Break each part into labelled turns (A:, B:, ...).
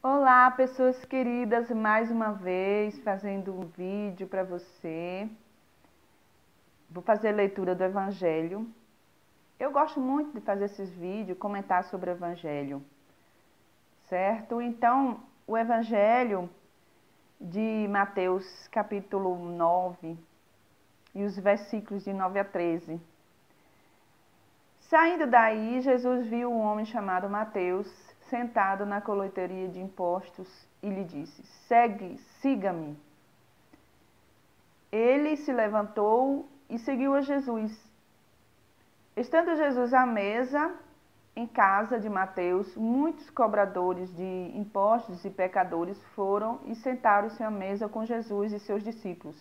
A: Olá, pessoas queridas, mais uma vez fazendo um vídeo para você. Vou fazer a leitura do Evangelho. Eu gosto muito de fazer esses vídeos, comentar sobre o Evangelho, certo? Então, o Evangelho de Mateus, capítulo 9, e os versículos de 9 a 13. Saindo daí, Jesus viu um homem chamado Mateus, sentado na coletoria de impostos, e lhe disse: siga-me. Ele se levantou e seguiu a Jesus. Estando Jesus à mesa, em casa de Mateus, muitos cobradores de impostos e pecadores foram e sentaram-se à mesa com Jesus e seus discípulos.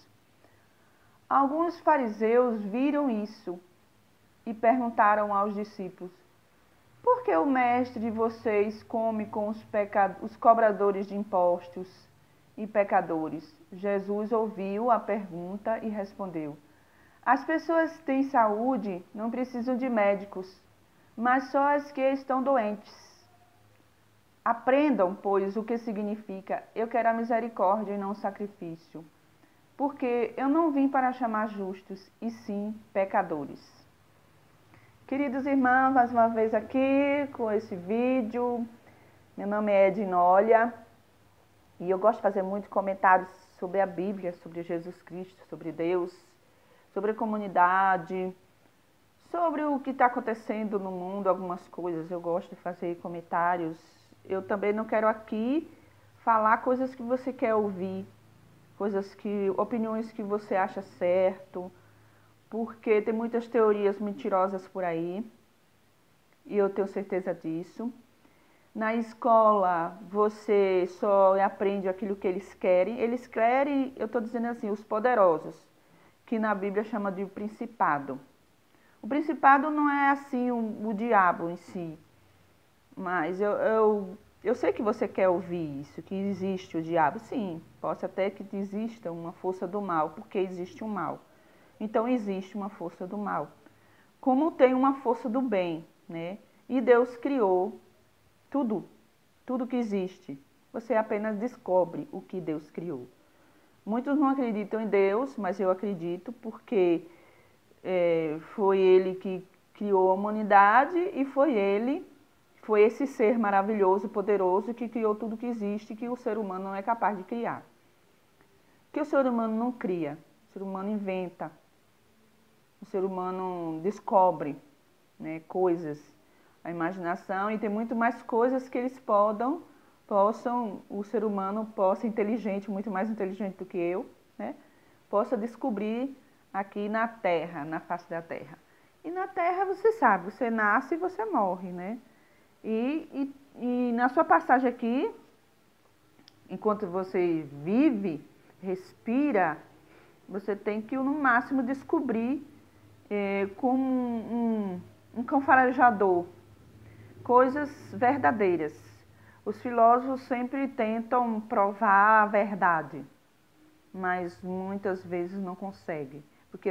A: Alguns fariseus viram isso e perguntaram aos discípulos: por que o mestre de vocês come com os cobradores de impostos e pecadores? Jesus ouviu a pergunta e respondeu: as pessoas que têm saúde não precisam de médicos, mas só as que estão doentes. Aprendam, pois, o que significa: eu quero a misericórdia e não o sacrifício, porque eu não vim para chamar justos, e sim pecadores. Queridos irmãos, mais uma vez aqui com esse vídeo. Meu nome é Edinólia e eu gosto de fazer muitos comentários sobre a Bíblia, sobre Jesus Cristo, sobre Deus, sobre a comunidade, sobre o que está acontecendo no mundo, algumas coisas. Eu gosto de fazer comentários. Eu também não quero aqui falar coisas que você quer ouvir, opiniões que você acha certo, porque tem muitas teorias mentirosas por aí, e eu tenho certeza disso. Na escola, você só aprende aquilo que eles querem. Eles querem, eu estou dizendo assim, os poderosos, que na Bíblia chama de principado. O principado não é assim o diabo em si, mas eu sei que você quer ouvir isso, que existe o diabo. Sim, pode até que exista uma força do mal, porque existe um mal. Então existe uma força do mal, como tem uma força do bem, né? E Deus criou tudo que existe. Você apenas descobre o que Deus criou. Muitos não acreditam em Deus, mas eu acredito, porque foi Ele que criou a humanidade e foi esse ser maravilhoso, poderoso, que criou tudo que existe, que o ser humano não é capaz de criar. Que o ser humano não cria, o ser humano inventa. O ser humano descobre, né, coisas, a imaginação, e tem muito mais coisas que eles o ser humano possa, inteligente, muito mais inteligente do que eu, né, possa descobrir aqui na Terra, na face da Terra. E na Terra você sabe, você nasce e você morre, né? E na sua passagem aqui, enquanto você vive, respira, você tem que, no máximo, descobrir como um cão farejador, coisas verdadeiras. Os filósofos sempre tentam provar a verdade, mas muitas vezes não conseguem, porque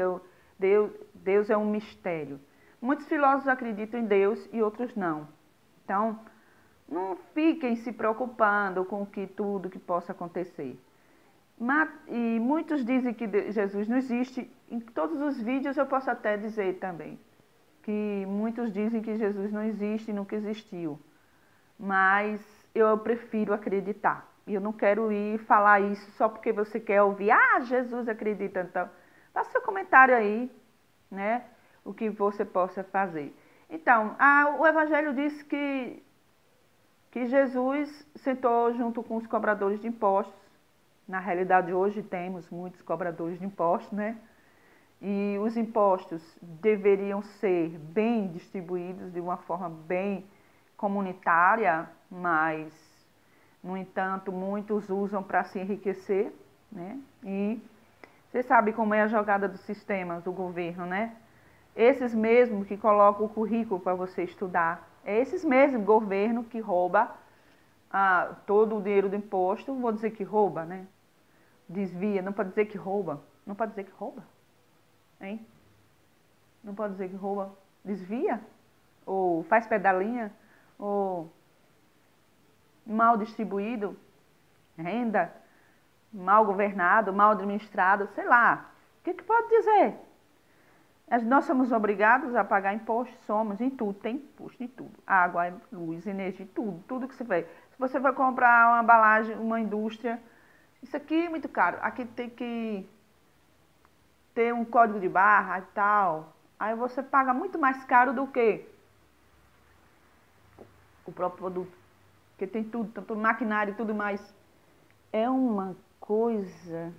A: Deus é um mistério. Muitos filósofos acreditam em Deus e outros não. Então, não fiquem se preocupando com tudo que possa acontecer. E muitos dizem que Jesus não existe. Em todos os vídeos eu posso até dizer também que muitos dizem que Jesus não existe e nunca existiu. Mas eu prefiro acreditar. E eu não quero ir falar isso só porque você quer ouvir. Ah, Jesus acredita. Então, faça seu comentário aí, né? O que você possa fazer. Então, o Evangelho diz que Jesus sentou junto com os cobradores de impostos. Na realidade, hoje temos muitos cobradores de impostos, né? E os impostos deveriam ser bem distribuídos de uma forma bem comunitária, mas, no entanto, muitos usam para se enriquecer, né? E você sabe como é a jogada dos sistemas do governo, né? Esses mesmos que colocam o currículo para você estudar, é esses mesmos governo que rouba todo o dinheiro do imposto. Vou dizer que rouba, né? Desvia, não pode dizer que rouba. Não pode dizer que rouba, hein? Não pode dizer que rouba. Desvia? Ou faz pedalinha? Ou mal distribuído, renda mal governado, mal administrado, sei lá. O que pode dizer? Nós somos obrigados a pagar imposto, somos em tudo, tem imposto em tudo. Água, luz, energia, tudo que você vê. Se você vai comprar uma embalagem, uma indústria, isso aqui é muito caro. Aqui tem que ter um código de barra e tal. Aí você paga muito mais caro do que o próprio produto. Porque tem tudo, tanto maquinário e tudo mais. É uma coisa.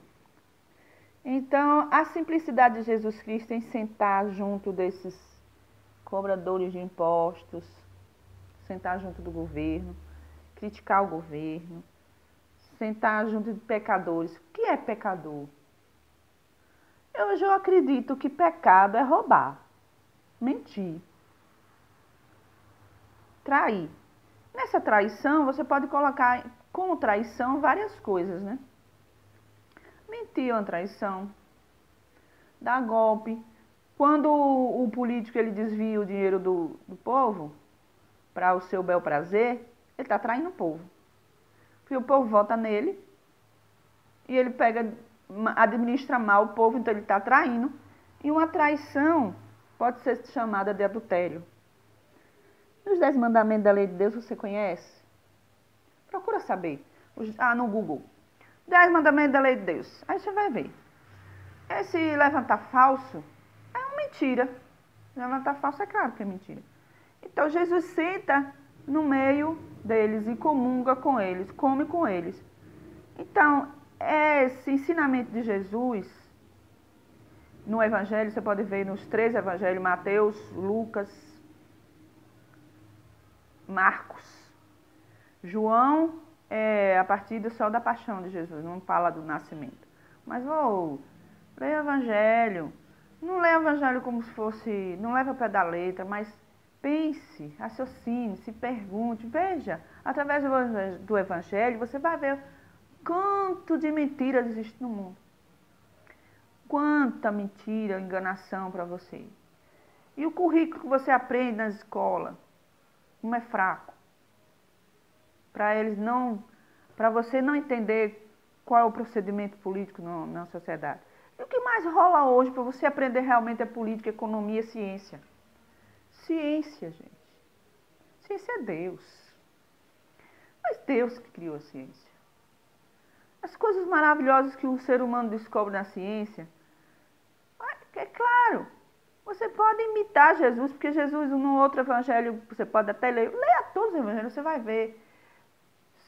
A: Então, a simplicidade de Jesus Cristo em sentar junto desses cobradores de impostos, sentar junto do governo, criticar o governo, sentar junto de pecadores. O que é pecador? Eu acredito que pecado é roubar, mentir, trair. Nessa traição, você pode colocar como traição várias coisas, né? Mentir é uma traição, dar golpe. Quando o político ele desvia o dinheiro do povo para o seu bel prazer, ele está traindo o povo. Porque o povo vota nele e ele administra mal o povo, então ele está traindo. E uma traição pode ser chamada de adultério. Os 10 mandamentos da lei de Deus você conhece? Procura saber. No Google. 10 mandamentos da lei de Deus. Aí você vai ver. Esse levantar falso é uma mentira. Levantar falso é claro que é mentira. Então Jesus senta no meio deles e comunga com eles, come com eles. Então, esse ensinamento de Jesus no Evangelho, você pode ver nos 3 Evangelhos, Mateus, Lucas, Marcos. João é a partir só da paixão de Jesus, não fala do nascimento. Mas leia o Evangelho. Não leia o Evangelho como se fosse, não leva ao pé da letra, mas pense, raciocine, se pergunte, veja. Através do Evangelho você vai ver quanto de mentiras existe no mundo. Quanta mentira, enganação para você. E o currículo que você aprende na escola, como é fraco. Para você não entender qual é o procedimento político na sociedade. E o que mais rola hoje para você aprender realmente é política, economia, ciência. Ciência, gente. Ciência é Deus. Mas Deus que criou a ciência. As coisas maravilhosas que o ser humano descobre na ciência, é claro, você pode imitar Jesus, porque Jesus, no outro evangelho, você pode até ler, leia todos os evangelhos, você vai ver.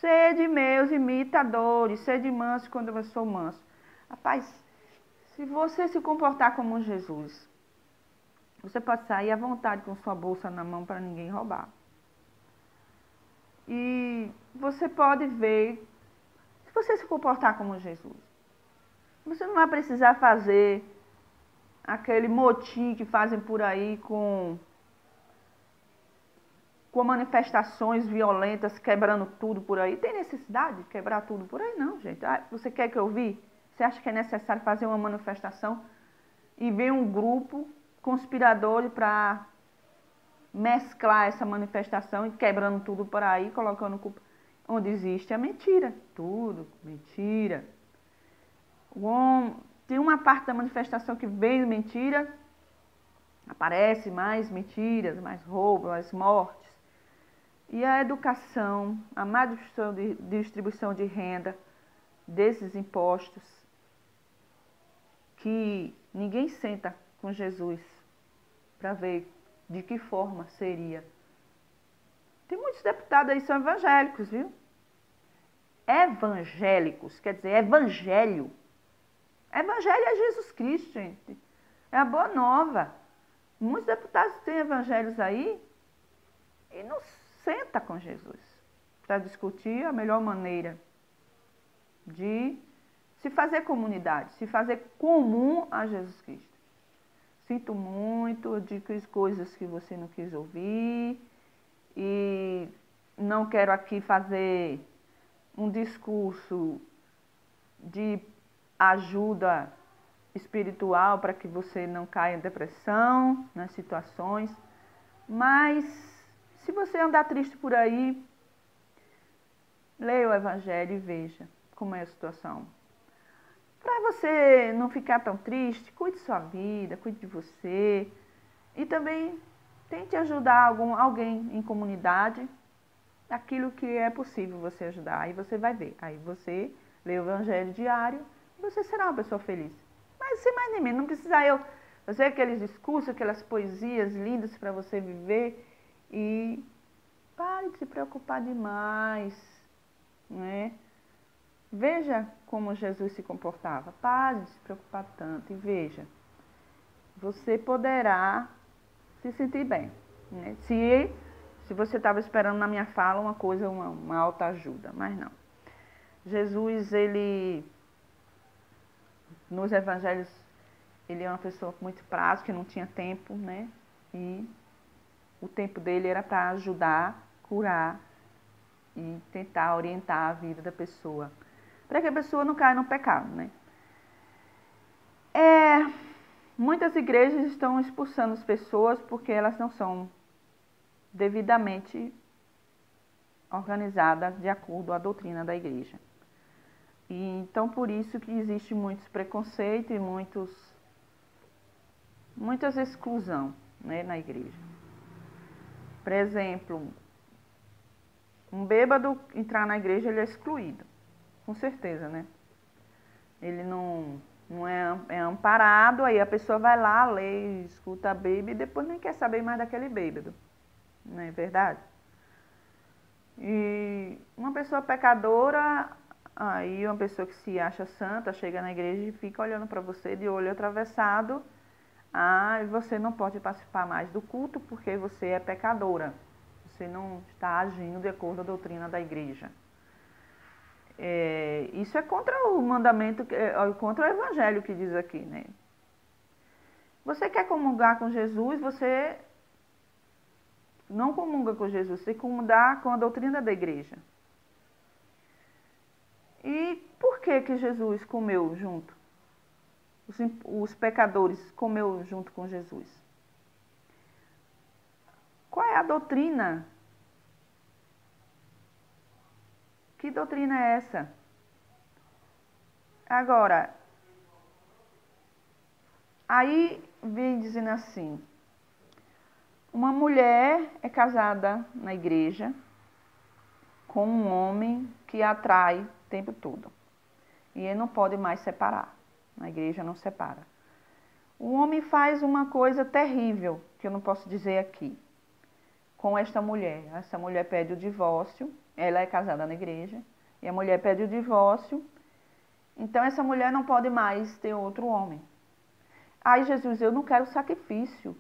A: Sede meus imitadores, sede manso quando eu sou manso. Rapaz, se você se comportar como Jesus, você pode sair à vontade com sua bolsa na mão para ninguém roubar. E você pode ver, se você se comportar como Jesus, você não vai precisar fazer aquele motim que fazem por aí com manifestações violentas, quebrando tudo por aí. Tem necessidade de quebrar tudo por aí? Não, gente. Você quer que eu vi? Você acha que é necessário fazer uma manifestação e ver um grupo conspirador para mesclar essa manifestação e quebrando tudo por aí, colocando culpa onde existe a mentira. Tudo mentira. Tem uma parte da manifestação que vem mentira, aparece mais mentiras, mais roubos, mais mortes. E a educação, a má distribuição de renda desses impostos, que ninguém senta com Jesus para ver de que forma seria. Tem muitos deputados aí que são evangélicos, viu? Evangélicos, quer dizer, evangelho. Evangelho é Jesus Cristo, gente. É a boa nova. Muitos deputados têm evangelhos aí e não senta com Jesus para discutir a melhor maneira de se fazer comunidade, se fazer comum a Jesus Cristo. Sinto muito, eu digo coisas que você não quis ouvir e não quero aqui fazer um discurso de ajuda espiritual para que você não caia em depressão nas situações, mas se você andar triste por aí, Leia o Evangelho e veja como é a situação. Para você não ficar tão triste, cuide de sua vida, cuide de você. E também tente ajudar alguém em comunidade, aquilo que é possível você ajudar. Aí você vai ver. Aí você lê o Evangelho diário e você será uma pessoa feliz. Mas sem mais nem menos, não precisa eu fazer aqueles discursos, aquelas poesias lindas para você viver. E pare de se preocupar demais, né? Veja como Jesus se comportava. Pare de se preocupar tanto e veja. Você poderá se sentir bem, né? Se você estava esperando na minha fala uma coisa, uma autoajuda, mas não. Jesus, ele, nos evangelhos, ele é uma pessoa muito prática, que não tinha tempo, né? E o tempo dele era para ajudar, curar e tentar orientar a vida da pessoa, para que a pessoa não caia no pecado, né? Muitas igrejas estão expulsando as pessoas porque elas não são devidamente organizadas de acordo com a doutrina da igreja. E então por isso que existe muitos preconceitos e muitas exclusão, né, na igreja. Por exemplo, um bêbado entrar na igreja, ele é excluído, com certeza, né? Ele não é amparado, aí a pessoa vai lá, lê, escuta a Bíblia e depois nem quer saber mais daquele bêbado, não é verdade? E uma pessoa pecadora, aí uma pessoa que se acha santa, chega na igreja e fica olhando para você de olho atravessado. E você não pode participar mais do culto porque você é pecadora. Você não está agindo de acordo com a doutrina da igreja. Isso é contra o mandamento, contra o evangelho que diz aqui, né? Você quer comungar com Jesus, você não comunga com Jesus, você comungar com a doutrina da igreja. E por que Jesus comeu junto? Os pecadores comeu junto com Jesus. Qual é a doutrina? Que doutrina é essa? Agora, aí vem dizendo assim, uma mulher é casada na igreja com um homem que a atrai o tempo todo. E ele não pode mais separar. Na igreja não separa. O homem faz uma coisa terrível, que eu não posso dizer aqui, com esta mulher. Essa mulher pede o divórcio, ela é casada na igreja, e a mulher pede o divórcio, então essa mulher não pode mais ter outro homem. Aí Jesus, eu não quero sacrifício.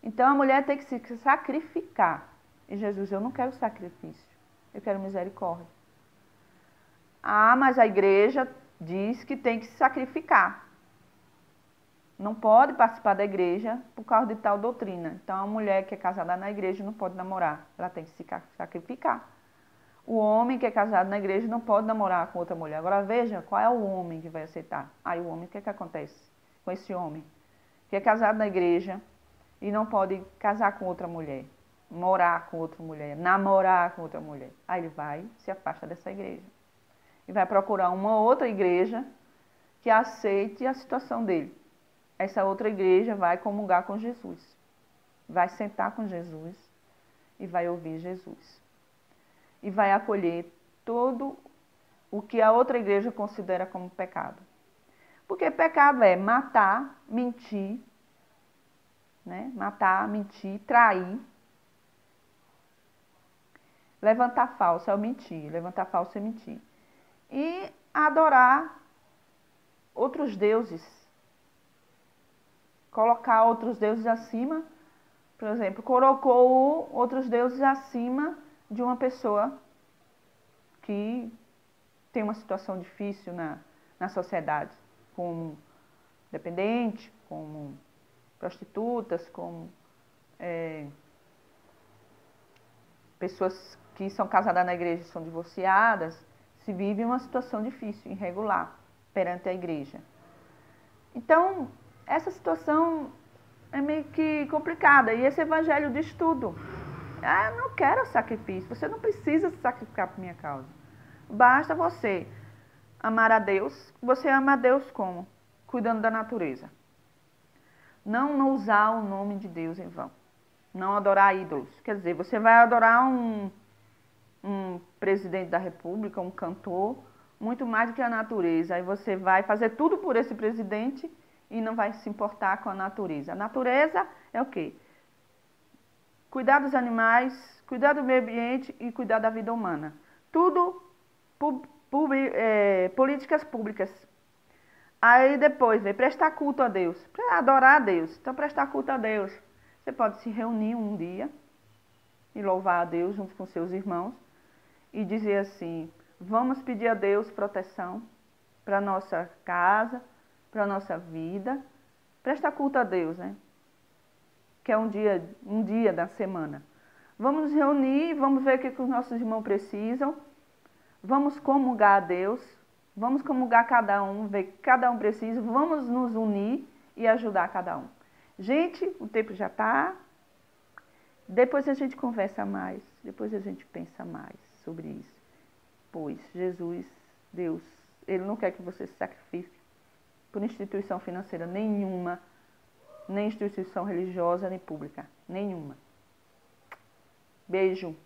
A: Então a mulher tem que se sacrificar. E Jesus, eu não quero sacrifício, eu quero misericórdia. Mas a igreja diz que tem que se sacrificar. Não pode participar da igreja por causa de tal doutrina. Então a mulher que é casada na igreja não pode namorar, ela tem que se sacrificar. O homem que é casado na igreja não pode namorar com outra mulher. Agora veja qual é o homem que vai aceitar. Aí o homem, o que acontece com esse homem? Que é casado na igreja e não pode casar com outra mulher, morar com outra mulher, namorar com outra mulher. Aí ele vai, se afasta dessa igreja. E vai procurar uma outra igreja que aceite a situação dele. Essa outra igreja vai comungar com Jesus. Vai sentar com Jesus e vai ouvir Jesus. E vai acolher todo o que a outra igreja considera como pecado. Porque pecado é matar, mentir, né? Matar, mentir, trair. Levantar falso é o mentir, levantar falso é mentir. E adorar outros deuses. Colocar outros deuses acima, por exemplo, colocou outros deuses acima de uma pessoa que tem uma situação difícil na sociedade, como dependente, como prostitutas, como pessoas que são casadas na igreja e são divorciadas, se vivem uma situação difícil, irregular, perante a igreja. Então, essa situação é meio que complicada, e esse evangelho diz tudo. Ah, eu não quero sacrifício. Você não precisa se sacrificar por minha causa. Basta você amar a Deus. Você ama a Deus como? Cuidando da natureza. Não usar o nome de Deus em vão. Não adorar ídolos. Quer dizer, você vai adorar um presidente da república, um cantor, muito mais do que a natureza. Aí você vai fazer tudo por esse presidente e não vai se importar com a natureza. A natureza é o quê? Cuidar dos animais, cuidar do meio ambiente e cuidar da vida humana. Tudo políticas públicas. Aí depois vem prestar culto a Deus, adorar a Deus. Então prestar culto a Deus. Você pode se reunir um dia e louvar a Deus junto com seus irmãos e dizer assim, vamos pedir a Deus proteção para a nossa casa, para a nossa vida. Prestar culto a Deus, né? Que é um dia da semana. Vamos nos reunir, vamos ver o que os nossos irmãos precisam. Vamos comungar a Deus. Vamos comungar cada um, ver o que cada um precisa. Vamos nos unir e ajudar cada um. Gente, o tempo já está. Depois a gente conversa mais. Depois a gente pensa mais sobre isso. Pois Jesus, Deus, Ele não quer que você se sacrifique por instituição financeira nenhuma, nem instituição religiosa, nem pública. Nenhuma. Beijo.